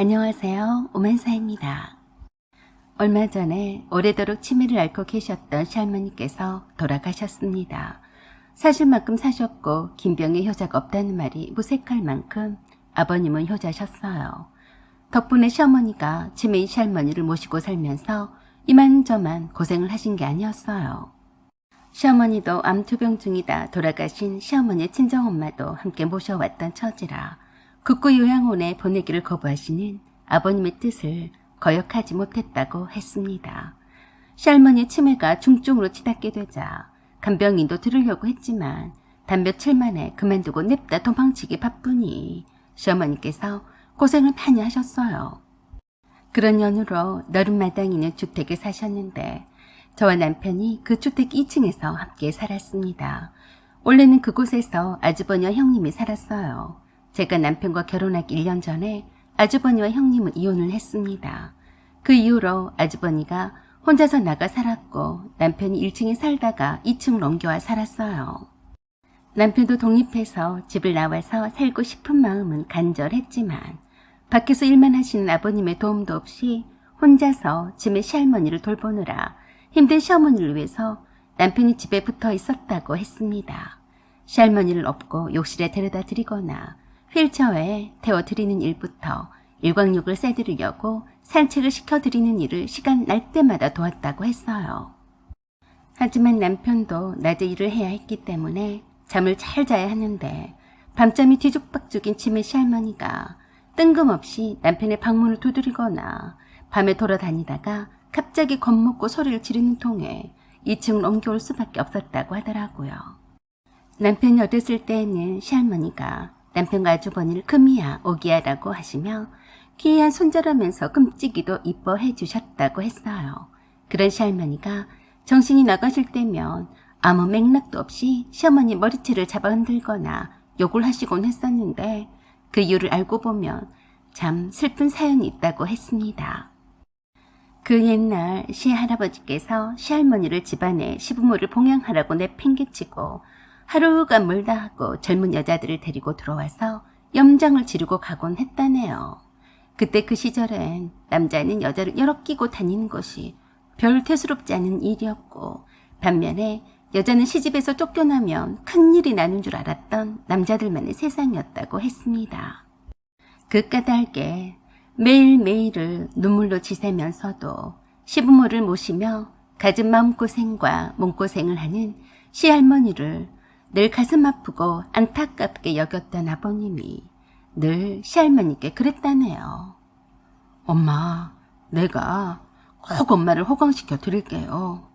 안녕하세요. 오만사입니다. 얼마 전에 오래도록 치매를 앓고 계셨던 시할머니께서 돌아가셨습니다. 사실만큼 사셨고 긴병의 효자가 없다는 말이 무색할 만큼 아버님은 효자셨어요. 덕분에 시어머니가 치매인 시할머니를 모시고 살면서 이만저만 고생을 하신 게 아니었어요. 시어머니도 암투병증이다 돌아가신 시어머니의 친정엄마도 함께 모셔왔던 처지라 극구 요양원에 보내기를 거부하시는 아버님의 뜻을 거역하지 못했다고 했습니다. 시할머니의 치매가 중증으로 치닫게 되자 간병인도 들으려고 했지만 단 며칠 만에 그만두고 냅다 도망치기 바쁘니 시어머니께서 고생을 많이 하셨어요. 그런 연후로 너른 마당이 있는 주택에 사셨는데 저와 남편이 그 주택 2층에서 함께 살았습니다. 원래는 그곳에서 아주버니와 형님이 살았어요. 제가 남편과 결혼하기 1년 전에 아주버니와 형님은 이혼을 했습니다. 그 이후로 아주버니가 혼자서 나가 살았고 남편이 1층에 살다가 2층으로 옮겨와 살았어요. 남편도 독립해서 집을 나와서 살고 싶은 마음은 간절했지만 밖에서 일만 하시는 아버님의 도움도 없이 혼자서 집에 시할머니를 돌보느라 힘든 시어머니를 위해서 남편이 집에 붙어 있었다고 했습니다. 시할머니를 업고 욕실에 데려다 드리거나 휠체어에 태워드리는 일부터 일광욕을 쐬드리려고 산책을 시켜드리는 일을 시간 날 때마다 도왔다고 했어요. 하지만 남편도 낮에 일을 해야 했기 때문에 잠을 잘 자야 하는데 밤잠이 뒤죽박죽인 치매 시할머니가 뜬금없이 남편의 방문을 두드리거나 밤에 돌아다니다가 갑자기 겁먹고 소리를 지르는 통에 2층을 옮겨올 수밖에 없었다고 하더라고요. 남편이 어렸을 때에는 시할머니가 남편과 아주버니를 금이야 오기야라고 하시며 귀한 손자라면서 끔찍이도 이뻐해 주셨다고 했어요. 그런 시할머니가 정신이 나가실 때면 아무 맥락도 없이 시어머니 머리채를 잡아 흔들거나 욕을 하시곤 했었는데 그 이유를 알고 보면 참 슬픈 사연이 있다고 했습니다. 그 옛날 시할아버지께서 시할머니를 집안에 시부모를 봉양하라고 내팽개치고 하루가 멀다 하고 젊은 여자들을 데리고 들어와서 염장을 지르고 가곤 했다네요. 그때 그 시절엔 남자는 여자를 여럿 끼고 다니는 것이 별 대수롭지 않은 일이었고 반면에 여자는 시집에서 쫓겨나면 큰일이 나는 줄 알았던 남자들만의 세상이었다고 했습니다. 그 까닭에 매일매일을 눈물로 지새면서도 시부모를 모시며 갖은 마음고생과 몸고생을 하는 시할머니를 늘 가슴 아프고 안타깝게 여겼던 아버님이 늘 시할머니께 그랬다네요. 엄마, 내가 꼭 엄마를 호강시켜 드릴게요.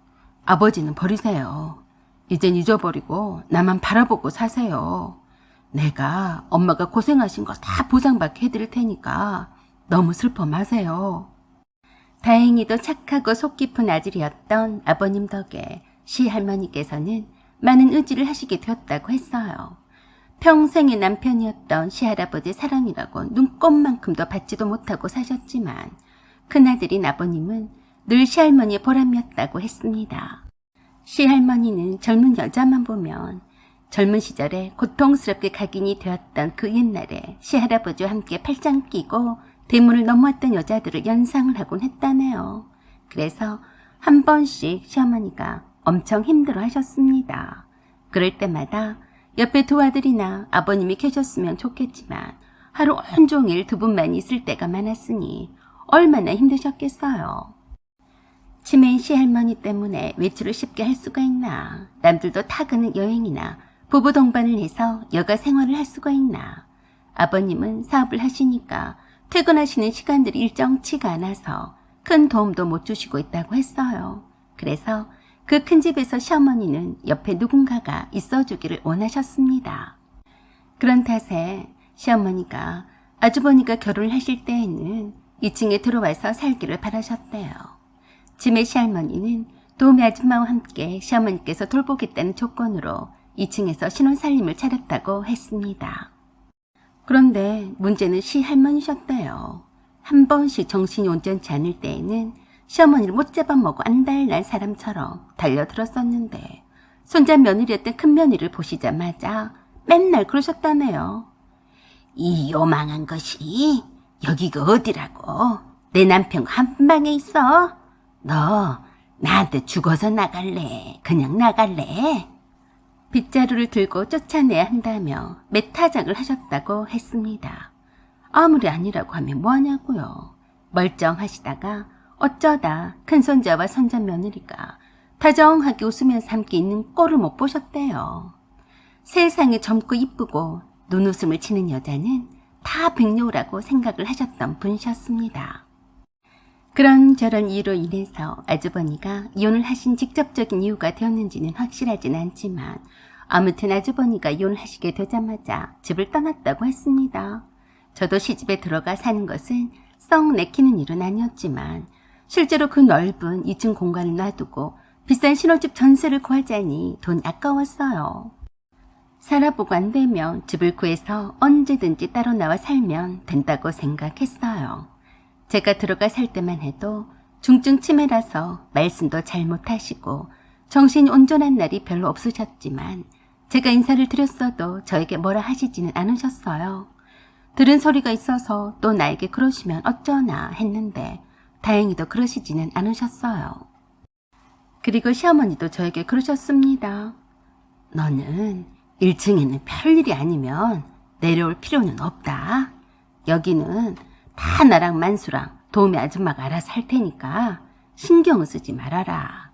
아버지는 버리세요. 이젠 잊어버리고 나만 바라보고 사세요. 내가 엄마가 고생하신 거 다 보상받게 해드릴 테니까 너무 슬퍼 마세요. 다행히도 착하고 속 깊은 아들이었던 아버님 덕에 시할머니께서는 많은 의지를 하시게 되었다고 했어요. 평생의 남편이었던 시할아버지의 사랑이라고 눈꼽만큼도 받지도 못하고 사셨지만 큰아들인 아버님은 늘 시할머니의 보람이었다고 했습니다. 시할머니는 젊은 여자만 보면 젊은 시절에 고통스럽게 각인이 되었던 그 옛날에 시할아버지와 함께 팔짱 끼고 대문을 넘어왔던 여자들을 연상을 하곤 했다네요. 그래서 한 번씩 시어머니가 엄청 힘들어 하셨습니다. 그럴 때마다 옆에 두 아들이나 아버님이 계셨으면 좋겠지만 하루 온종일 두 분만 있을 때가 많았으니 얼마나 힘드셨겠어요. 치매인 시할머니 때문에 외출을 쉽게 할 수가 있나, 남들도 타가는 여행이나 부부 동반을 해서 여가 생활을 할 수가 있나. 아버님은 사업을 하시니까 퇴근하시는 시간들이 일정치가 않아서 큰 도움도 못 주시고 있다고 했어요. 그래서 그 큰 집에서 시어머니는 옆에 누군가가 있어주기를 원하셨습니다. 그런 탓에 시어머니가 아주버니가 결혼을 하실 때에는 2층에 들어와서 살기를 바라셨대요. 치매 시할머니는 도우미 아줌마와 함께 시어머니께서 돌보겠다는 조건으로 2층에서 신혼살림을 차렸다고 했습니다. 그런데 문제는 시할머니셨대요. 한 번씩 정신이 온전치 않을 때에는 시어머니를 못 잡아먹어 안달날 사람처럼 달려들었었는데 손자 며느리였던 큰며느리를 보시자마자 맨날 그러셨다네요. 이 요망한 것이 여기가 어디라고? 내 남편과 한 방에 있어? 너 나한테 죽어서 나갈래? 그냥 나갈래? 빗자루를 들고 쫓아내야 한다며 매타작을 하셨다고 했습니다. 아무리 아니라고 하면 뭐하냐고요. 멀쩡하시다가 어쩌다 큰손자와 손자며느리가 다정하게 웃으면서 함께 있는 꼴을 못 보셨대요. 세상에 젊고 이쁘고 눈웃음을 치는 여자는 다 백녀라고 생각을 하셨던 분이셨습니다. 그런저런 이유로 인해서 아주버니가 이혼을 하신 직접적인 이유가 되었는지는 확실하진 않지만 아무튼 아주버니가 이혼을 하시게 되자마자 집을 떠났다고 했습니다. 저도 시집에 들어가 사는 것은 썩 내키는 일은 아니었지만 실제로 그 넓은 2층 공간을 놔두고 비싼 신혼집 전세를 구하자니 돈 아까웠어요. 살아보고 안 되면 집을 구해서 언제든지 따로 나와 살면 된다고 생각했어요. 제가 들어가 살 때만 해도 중증 치매라서 말씀도 잘 못하시고 정신이 온전한 날이 별로 없으셨지만 제가 인사를 드렸어도 저에게 뭐라 하시지는 않으셨어요. 들은 소리가 있어서 또 나에게 그러시면 어쩌나 했는데 다행히도 그러시지는 않으셨어요. 그리고 시어머니도 저에게 그러셨습니다. 너는 1층에는 별일이 아니면 내려올 필요는 없다. 여기는 다 나랑 만수랑 도우미 아줌마가 알아서 할 테니까 신경을 쓰지 말아라.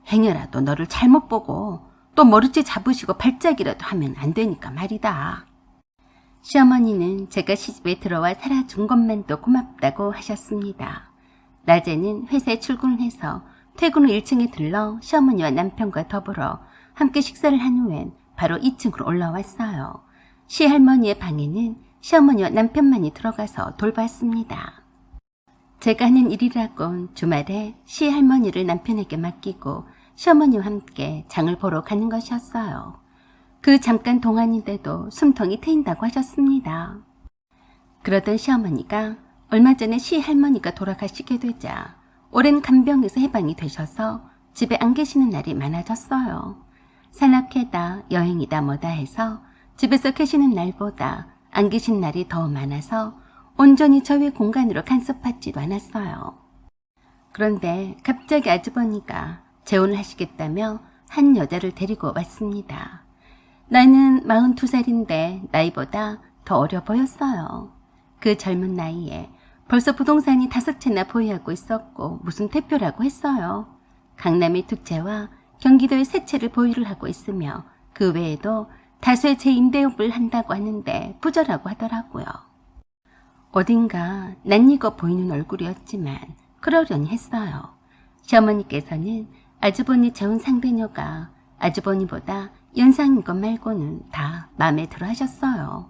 행여라도 너를 잘못 보고 또 머리채 잡으시고 발작이라도 하면 안 되니까 말이다. 시어머니는 제가 시집에 들어와 살아준 것만도 고맙다고 하셨습니다. 낮에는 회사에 출근을 해서 퇴근 후 1층에 들러 시어머니와 남편과 더불어 함께 식사를 한 후엔 바로 2층으로 올라왔어요. 시할머니의 방에는 시어머니와 남편만이 들어가서 돌봤습니다. 제가 하는 일이라곤 주말에 시할머니를 남편에게 맡기고 시어머니와 함께 장을 보러 가는 것이었어요. 그 잠깐 동안인데도 숨통이 트인다고 하셨습니다. 그러던 시어머니가 얼마 전에 시할머니가 돌아가시게 되자 오랜 간병에서 해방이 되셔서 집에 안 계시는 날이 많아졌어요. 산악회다 여행이다 뭐다 해서 집에서 계시는 날보다 안 계신 날이 더 많아서 온전히 저의 공간으로 간섭하지도 않았어요. 그런데 갑자기 아주버니가 재혼을 하시겠다며 한 여자를 데리고 왔습니다. 나이는 42살인데 나이보다 더 어려 보였어요. 그 젊은 나이에 벌써 부동산이 5채나 보유하고 있었고 무슨 대표라고 했어요. 강남의 2채와 경기도의 3채를 보유를 하고 있으며 그 외에도 다수의 재임대업을 한다고 하는데 부자라고 하더라고요. 어딘가 낯익어 보이는 얼굴이었지만 그러려니 했어요. 시어머니께서는 아주버니 재혼 상대녀가 아주버니보다 연상인 것 말고는 다 마음에 들어 하셨어요.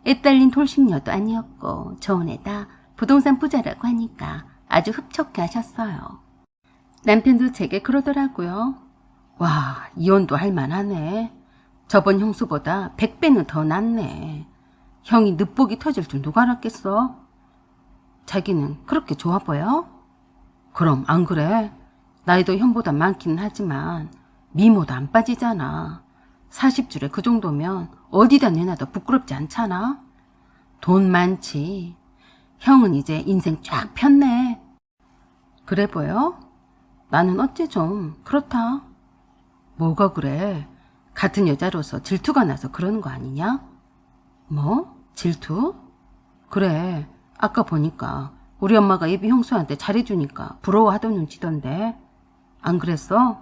애딸린 돌싱녀도 아니었고 저혼에다 부동산 부자라고 하니까 아주 흡족해 하셨어요. 남편도 제게 그러더라고요. 와, 이혼도 할 만하네. 저번 형수보다 100배는 더 낫네. 형이 늦복이 터질 줄 누가 알았겠어? 자기는 그렇게 좋아 보여? 그럼 안 그래? 나이도 형보다 많기는 하지만 미모도 안 빠지잖아. 40줄에 그 정도면 어디다 내놔도 부끄럽지 않잖아? 돈 많지. 형은 이제 인생 쫙 폈네. 그래 보여? 나는 어째 좀 그렇다. 뭐가 그래? 같은 여자로서 질투가 나서 그러는 거 아니냐? 뭐? 질투? 그래, 아까 보니까 우리 엄마가 예비 형수한테 잘해주니까 부러워하던 눈치던데. 안 그랬어?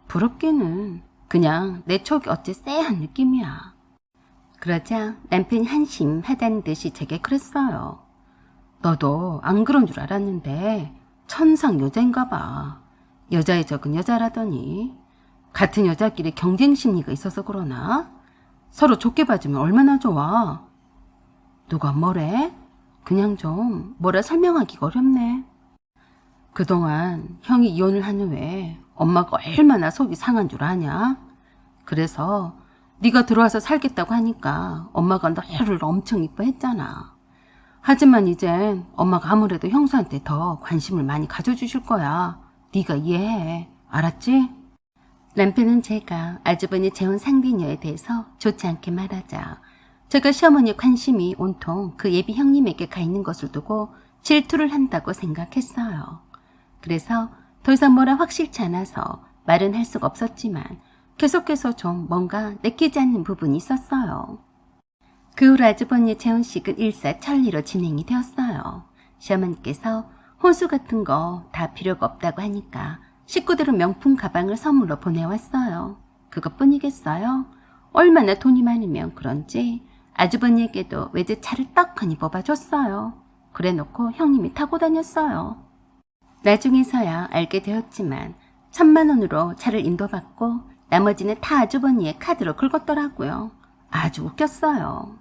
부럽기는 그냥 내 촉이 어째 쎄한 느낌이야. 그러자 남편이 한심하다는 듯이 제게 그랬어요. 너도 안 그런 줄 알았는데 천상 여자인가 봐. 여자의 적은 여자라더니. 같은 여자끼리 경쟁 심리가 있어서 그러나? 서로 좋게 봐주면 얼마나 좋아. 누가 뭐래? 그냥 좀 뭐라 설명하기가 어렵네. 그동안 형이 이혼을 한 후에 엄마가 얼마나 속이 상한 줄 아냐? 그래서 네가 들어와서 살겠다고 하니까 엄마가 너를 엄청 이뻐했잖아. 하지만 이젠 엄마가 아무래도 형수한테 더 관심을 많이 가져주실 거야. 네가 이해해. 알았지? 남편은 제가 아주버니 재혼 상대녀에 대해서 좋지 않게 말하자 제가 시어머니의 관심이 온통 그 예비 형님에게 가 있는 것을 두고 질투를 한다고 생각했어요. 그래서 더 이상 뭐라 확실치 않아서 말은 할 수가 없었지만 계속해서 좀 뭔가 내키지 않는 부분이 있었어요. 그 후로 아주버니의 재혼식은 일사천리로 진행이 되었어요. 시어머니께서 혼수 같은 거 다 필요가 없다고 하니까 식구들은 명품 가방을 선물로 보내왔어요. 그것뿐이겠어요? 얼마나 돈이 많으면 그런지 아주버니에게도 외제차를 떡하니 뽑아줬어요. 그래놓고 형님이 타고 다녔어요. 나중에서야 알게 되었지만 1,000만 원으로 차를 인도받고 나머지는 다 아주버니의 카드로 긁었더라고요. 아주 웃겼어요.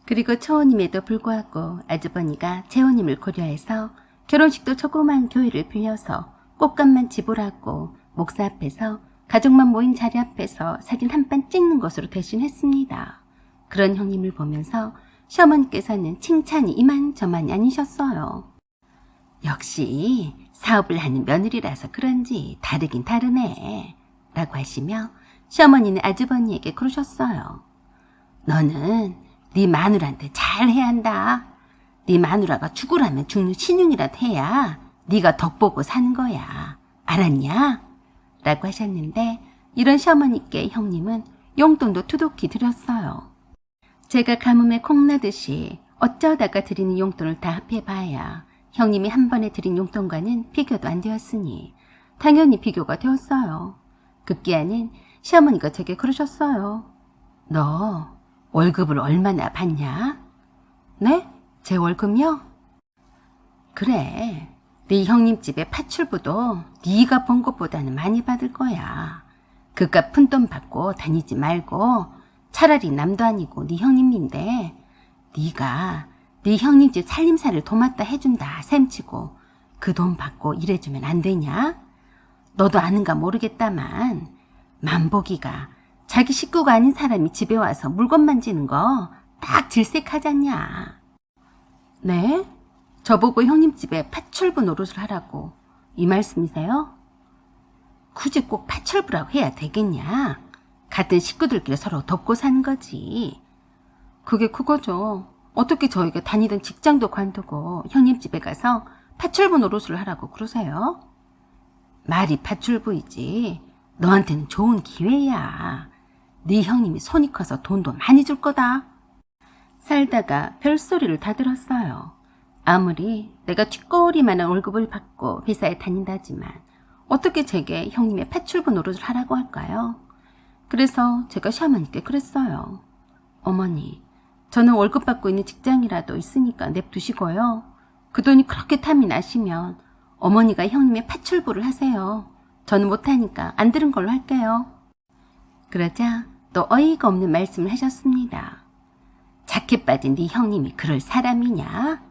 그리고 초혼임에도 불구하고 아주버니가 재혼임을 고려해서 결혼식도 조그만 교회를 빌려서 꽃값만 지불하고 목사 앞에서 가족만 모인 자리 앞에서 사진 한 판 찍는 것으로 대신했습니다. 그런 형님을 보면서 시어머니께서는 칭찬이 이만저만이 아니셨어요. 역시 사업을 하는 며느리라서 그런지 다르긴 다르네 라고 하시며 시어머니는 아주버니에게 그러셨어요. 너는 네 마누라한테 잘해야 한다. 네 마누라가 죽으라면 죽는 신용이라도 해야 네가 덕보고 사는 거야. 알았냐? 라고 하셨는데 이런 시어머니께 형님은 용돈도 투독히 드렸어요. 제가 가뭄에 콩나듯이 어쩌다가 드리는 용돈을 다 합해봐야 형님이 한 번에 드린 용돈과는 비교도 안 되었으니 당연히 비교가 되었어요. 급기야는 시어머니가 제게 그러셨어요. 너 월급을 얼마나 받냐? 네? 제 월급요? 그래, 네 형님 집에 파출부도 네가 번 것보다는 많이 받을 거야. 그깟 푼돈 받고 다니지 말고 차라리 남도 아니고 네 형님인데 네가 네 형님 집 살림살이를 도맡다 해준다 셈치고 그 돈 받고 일해주면 안 되냐? 너도 아는가 모르겠다만 만복이가 자기 식구가 아닌 사람이 집에 와서 물건 만지는 거 딱 질색하잖냐. 네? 저보고 형님 집에 파출부 노릇을 하라고 이 말씀이세요? 굳이 꼭 파출부라고 해야 되겠냐? 같은 식구들끼리 서로 돕고 사는 거지. 그게 그거죠. 어떻게 저희가 다니던 직장도 관두고 형님 집에 가서 파출부 노릇을 하라고 그러세요? 말이 파출부이지. 너한테는 좋은 기회야. 네 형님이 손이 커서 돈도 많이 줄 거다. 살다가 별소리를 다 들었어요. 아무리 내가 쥐꼬리만한 월급을 받고 회사에 다닌다지만 어떻게 제게 형님의 파출부 노릇을 하라고 할까요? 그래서 제가 시어머니께 그랬어요. 어머니, 저는 월급 받고 있는 직장이라도 있으니까 냅두시고요. 그 돈이 그렇게 탐이 나시면 어머니가 형님의 파출부를 하세요. 저는 못하니까 안 들은 걸로 할게요. 그러자 또 어이가 없는 말씀을 하셨습니다. 착해 빠진 네 형님이 그럴 사람이냐?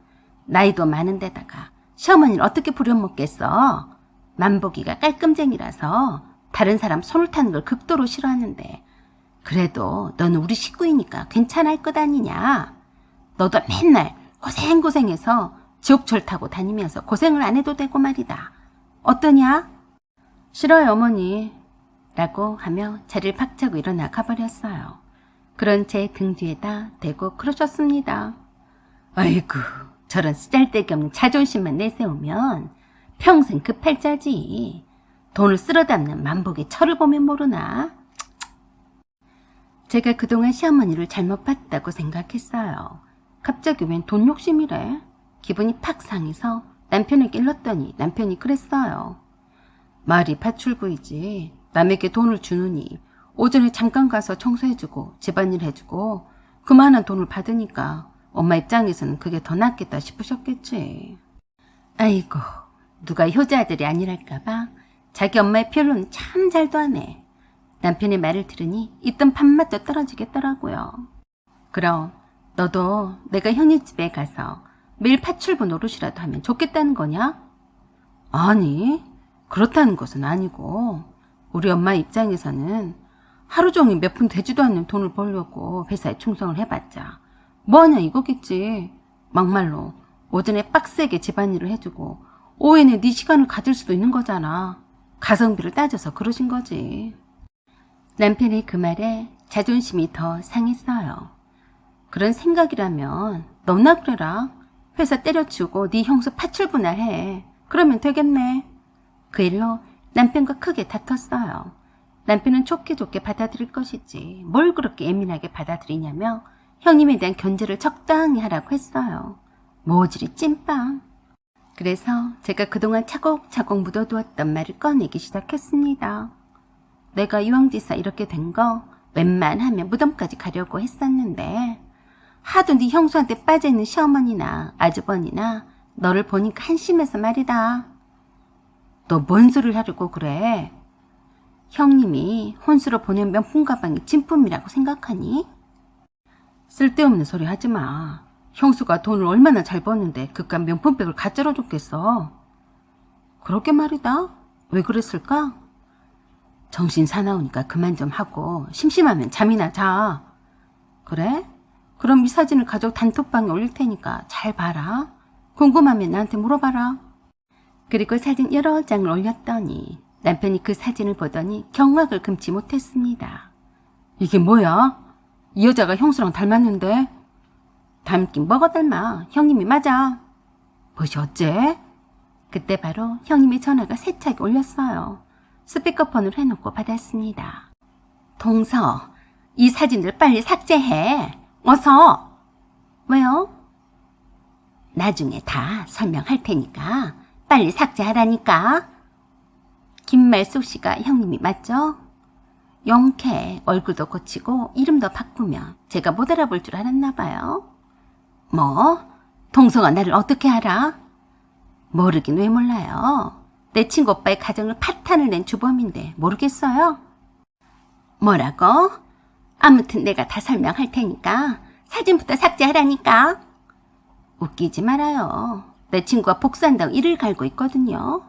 나이도 많은데다가 시어머니를 어떻게 부려먹겠어? 만복이가 깔끔쟁이라서 다른 사람 손을 타는 걸 극도로 싫어하는데 그래도 너는 우리 식구이니까 괜찮아 할 것 아니냐? 너도 맨날 고생해서 지옥철 타고 다니면서 고생을 안 해도 되고 말이다. 어떠냐? 싫어요 어머니 라고 하며 자리를 박차고 일어나 가버렸어요. 그런 제 등 뒤에다 대고 그러셨습니다. 아이고 저런 쓰잘데기 없는 자존심만 내세우면 평생 그 팔자지. 돈을 쓸어 담는 만복의 철을 보면 모르나? 제가 그동안 시어머니를 잘못 봤다고 생각했어요. 갑자기 웬 돈 욕심이래? 기분이 팍 상해서 남편에게 일렀더니 남편이 그랬어요. 말이 파출부이지. 남에게 돈을 주느니 오전에 잠깐 가서 청소해주고 집안일 해주고 그만한 돈을 받으니까 엄마 입장에서는 그게 더 낫겠다 싶으셨겠지. 아이고 누가 효자아들이 아니랄까봐 자기 엄마의 표현은 참 잘도 하네. 남편의 말을 들으니 있던 밥맛도 떨어지겠더라고요. 그럼 너도 내가 형님 집에 가서 매일 파출부 노릇이라도 하면 좋겠다는 거냐? 아니 그렇다는 것은 아니고 우리 엄마 입장에서는 하루 종일 몇 푼 되지도 않는 돈을 벌려고 회사에 충성을 해봤자 뭐하냐 이거겠지. 막말로 오전에 빡세게 집안일을 해주고 오후에는 네 시간을 가질 수도 있는 거잖아. 가성비를 따져서 그러신 거지. 남편의 그 말에 자존심이 더 상했어요. 그런 생각이라면 너나 그래라. 회사 때려치우고 네 형수 파출부나 해. 그러면 되겠네. 그 일로 남편과 크게 다퉜어요. 남편은 좋게 받아들일 것이지 뭘 그렇게 예민하게 받아들이냐며 형님에 대한 견제를 적당히 하라고 했어요. 모질이 찐빵. 그래서 제가 그동안 차곡차곡 묻어두었던 말을 꺼내기 시작했습니다. 내가 이왕지사 이렇게 된 거 웬만하면 무덤까지 가려고 했었는데 하도 네 형수한테 빠져있는 시어머니나 아주버니나 너를 보니까 한심해서 말이다. 너 뭔 소리를 하려고 그래? 형님이 혼수로 보낸 명품 가방이 진품이라고 생각하니? 쓸데없는 소리 하지 마. 형수가 돈을 얼마나 잘 버는데 그깟 명품백을 가짜로 줬겠어. 그렇게 말이다. 왜 그랬을까? 정신 사나우니까 그만 좀 하고 심심하면 잠이나 자. 그래? 그럼 이 사진을 가족 단톡방에 올릴 테니까 잘 봐라. 궁금하면 나한테 물어봐라. 그리고 사진 여러 장을 올렸더니 남편이 그 사진을 보더니 경악을 금치 못했습니다. 이게 뭐야? 이 여자가 형수랑 닮았는데? 닮긴 뭐가 닮아. 형님이 맞아. 뭐시 어째? 그때 바로 형님의 전화가 세차게 울렸어요. 스피커폰을 해놓고 받았습니다. 동서, 이 사진들 빨리 삭제해. 어서. 왜요? 나중에 다 설명할 테니까 빨리 삭제하라니까. 긴말 쏘씨가 형님이 맞죠? 영케 얼굴도 고치고 이름도 바꾸면 제가 못 알아볼 줄 알았나 봐요. 뭐? 동서가 나를 어떻게 알아? 모르긴 왜 몰라요. 내 친구 오빠의 가정을 파탄을 낸 주범인데 모르겠어요? 뭐라고? 아무튼 내가 다 설명할 테니까 사진부터 삭제하라니까. 웃기지 말아요. 내 친구가 복수한다고 이를 갈고 있거든요.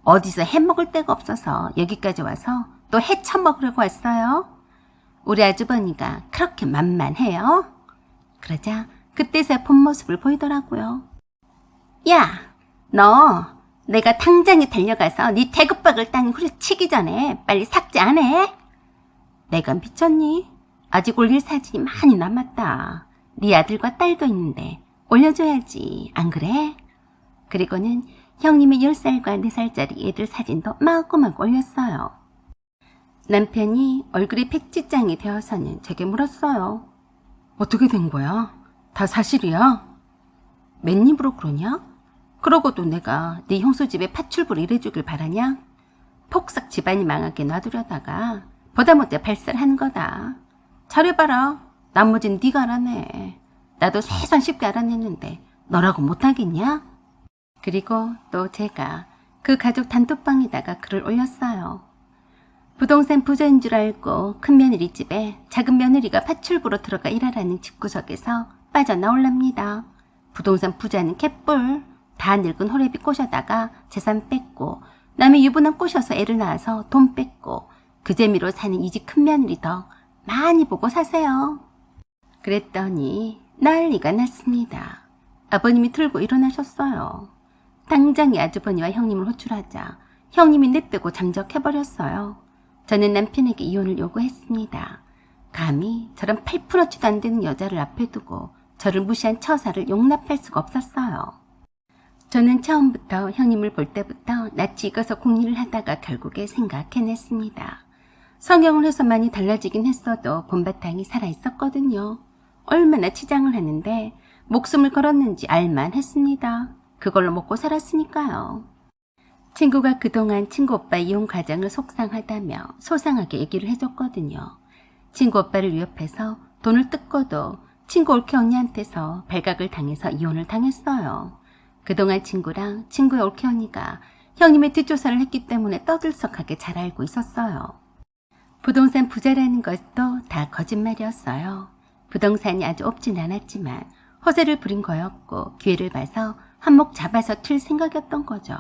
어디서 해먹을 데가 없어서 여기까지 와서 또 해쳐먹으려고 왔어요. 우리 아주버니가 그렇게 만만해요. 그러자 그때서야 본 모습을 보이더라고요. 야, 너 내가 당장에 달려가서 네 대구박을 땅에 후려치기 전에 빨리 삭제 안 해? 내가 미쳤니? 아직 올릴 사진이 많이 남았다. 네 아들과 딸도 있는데 올려줘야지, 안 그래? 그리고는 형님의 10살과 4살짜리 애들 사진도 마구마구 올렸어요. 남편이 얼굴이 백지장이 되어서는 제게 물었어요. 어떻게 된 거야? 다 사실이야? 맨입으로 그러냐? 그러고도 내가 네 형수 집에 파출부를 일해주길 바라냐? 폭삭 집안이 망하게 놔두려다가 보다 못해 발설한 거다. 잘해봐라. 나머진 네가 알아내. 나도 세상 쉽게 알아냈는데 너라고 못하겠냐? 그리고 또 제가 그 가족 단톡방에다가 글을 올렸어요. 부동산 부자인 줄 알고 큰 며느리 집에 작은 며느리가 파출부로 들어가 일하라는 집구석에서 빠져나올랍니다. 부동산 부자는 개뿔. 다 늙은 호래비 꼬셔다가 재산 뺏고 남의 유부남 꼬셔서 애를 낳아서 돈 뺏고 그 재미로 사는 이 집 큰 며느리 더 많이 보고 사세요. 그랬더니 난리가 났습니다. 아버님이 들고 일어나셨어요. 당장에 아주버니와 형님을 호출하자 형님이 내빼고 잠적해버렸어요. 저는 남편에게 이혼을 요구했습니다. 감히 저런 8%치도 안 되는 여자를 앞에 두고 저를 무시한 처사를 용납할 수가 없었어요. 저는 처음부터 형님을 볼 때부터 낯이 익어서 궁리를 하다가 결국에 생각해냈습니다. 성형을 해서 많이 달라지긴 했어도 본바탕이 살아있었거든요. 얼마나 치장을 하는데 목숨을 걸었는지 알만 했습니다. 그걸로 먹고 살았으니까요. 친구가 그동안 친구 오빠 이혼 과정을 속상하다며 소상하게 얘기를 해줬거든요. 친구 오빠를 위협해서 돈을 뜯고도 친구 올케 언니한테서 발각을 당해서 이혼을 당했어요. 그동안 친구랑 친구의 올케 언니가 형님의 뒷조사를 했기 때문에 떠들썩하게 잘 알고 있었어요. 부동산 부자라는 것도 다 거짓말이었어요. 부동산이 아주 없진 않았지만 허세를 부린 거였고 기회를 봐서 한몫 잡아서 튈 생각이었던 거죠.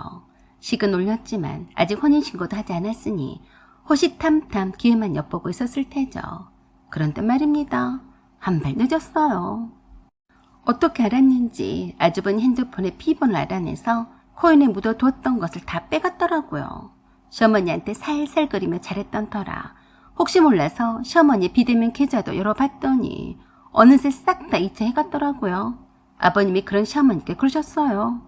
식은 올렸지만 아직 혼인신고도 하지 않았으니 호시탐탐 기회만 엿보고 있었을 테죠. 그런데 말입니다. 한 발 늦었어요. 어떻게 알았는지 아주버니 핸드폰에 비번을 알아내서 코인에 묻어두었던 것을 다 빼갔더라고요. 시어머니한테 살살거리며 잘했던 터라 혹시 몰라서 시어머니의 비대면 계좌도 열어봤더니 어느새 싹 다 이체해갔더라고요. 아버님이 그런 시어머니께 그러셨어요.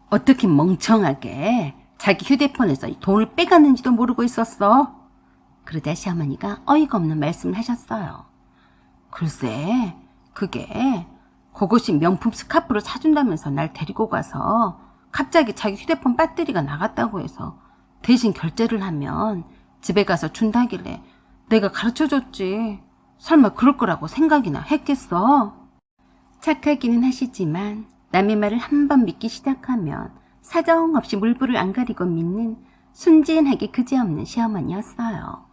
어떻게 멍청하게 자기 휴대폰에서 돈을 빼갔는지도 모르고 있었어. 그러자 시어머니가 어이가 없는 말씀을 하셨어요. 글쎄, 그게 그것이 명품 스카프로 사준다면서 날 데리고 가서 갑자기 자기 휴대폰 배터리가 나갔다고 해서 대신 결제를 하면 집에 가서 준다길래 내가 가르쳐줬지. 설마 그럴 거라고 생각이나 했겠어? 착하기는 하시지만 남의 말을 한 번 믿기 시작하면 사정없이 물불을 안 가리고 믿는 순진하게 그지없는 시어머니였어요.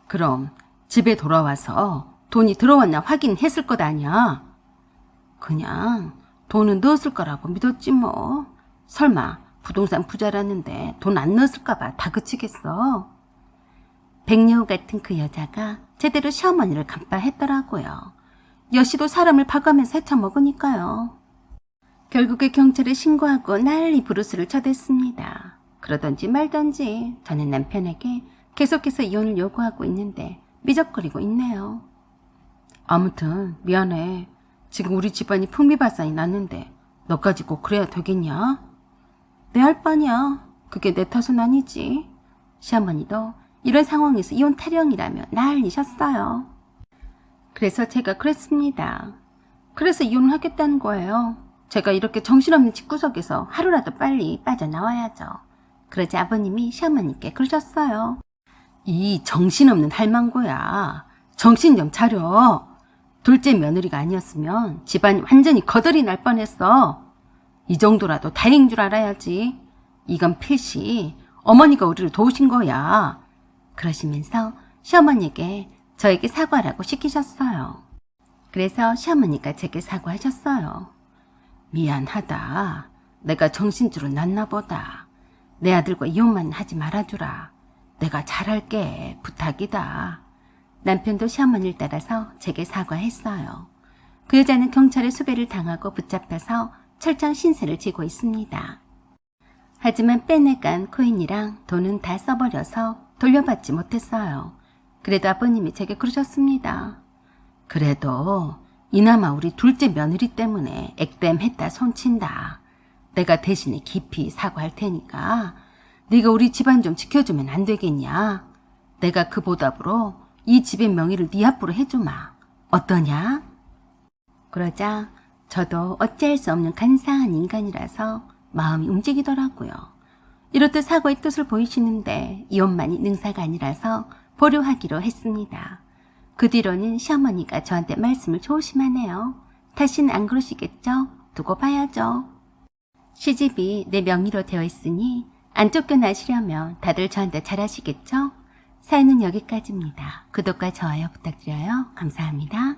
그럼 집에 돌아와서 돈이 들어왔나 확인했을 것 아니야? 그냥 돈은 넣었을 거라고 믿었지 뭐. 설마 부동산 부자라는데 돈 안 넣었을까 봐 다그치겠어. 백녀우 같은 그 여자가 제대로 시어머니를 간파했더라고요. 여시도 사람을 봐가면서 헤쳐먹으니까요. 결국에 경찰에 신고하고 난리 부르스를 쳐댔습니다. 그러던지 말던지 저는 남편에게 계속해서 이혼을 요구하고 있는데 미적거리고 있네요. 아무튼 미안해. 지금 우리 집안이 풍비박산이 났는데 너까지 꼭 그래야 되겠냐? 내 할 바냐. 그게 내 탓은 아니지. 시어머니도 이런 상황에서 이혼 타령이라며 난리셨어요. 그래서 제가 그랬습니다. 그래서 이혼을 하겠다는 거예요. 제가 이렇게 정신없는 집구석에서 하루라도 빨리 빠져나와야죠. 그러자 아버님이 시어머니께 그러셨어요. 이 정신없는 할망구야. 정신 좀 차려. 둘째 며느리가 아니었으면 집안이 완전히 거덜이 날 뻔했어. 이 정도라도 다행인 줄 알아야지. 이건 필시 어머니가 우리를 도우신 거야. 그러시면서 시어머니에게 저에게 사과라고 시키셨어요. 그래서 시어머니가 제게 사과하셨어요. 미안하다. 내가 정신줄을 놨나 보다. 내 아들과 이혼만 하지 말아주라. 내가 잘할게. 부탁이다. 남편도 시어머니를 따라서 제게 사과했어요. 그 여자는 경찰의 수배를 당하고 붙잡혀서 철저한 신세를 지고 있습니다. 하지만 빼내간 코인이랑 돈은 다 써버려서 돌려받지 못했어요. 그래도 아버님이 제게 그러셨습니다. 그래도 이나마 우리 둘째 며느리 때문에 액땜했다 손친다. 내가 대신에 깊이 사과할 테니까 네가 우리 집안 좀 지켜주면 안 되겠냐? 내가 그 보답으로 이 집의 명의를 네 앞으로 해주마. 어떠냐? 그러자 저도 어찌할 수 없는 간사한 인간이라서 마음이 움직이더라고요. 이렇듯 사과의 뜻을 보이시는데 이혼만이 능사가 아니라서 보류하기로 했습니다. 그 뒤로는 시어머니가 저한테 말씀을 조심하네요. 다시는 안 그러시겠죠? 두고 봐야죠. 시집이 내 명의로 되어 있으니 안 쫓겨나시려면 다들 저한테 잘하시겠죠? 사연은 여기까지입니다. 구독과 좋아요 부탁드려요. 감사합니다.